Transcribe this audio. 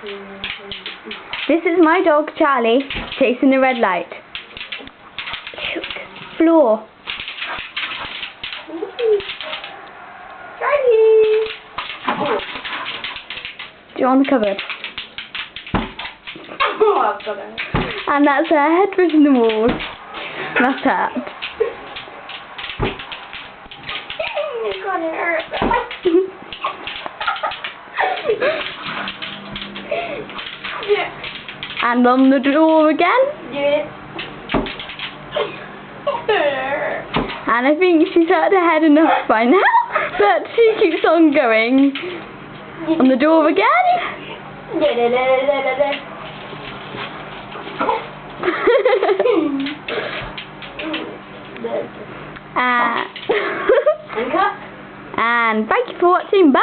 This is my dog Charlie chasing the red light. Shoot. Floor. Charlie! Do you want the cupboard? Oh, I've got it. And that's her head pushing the wall. That's her. It's gonna hurt. And on the door again. Yeah. And I think she's hurt her head enough by now, but she keeps on going. On the door again. And cut. And thank you for watching. Bye.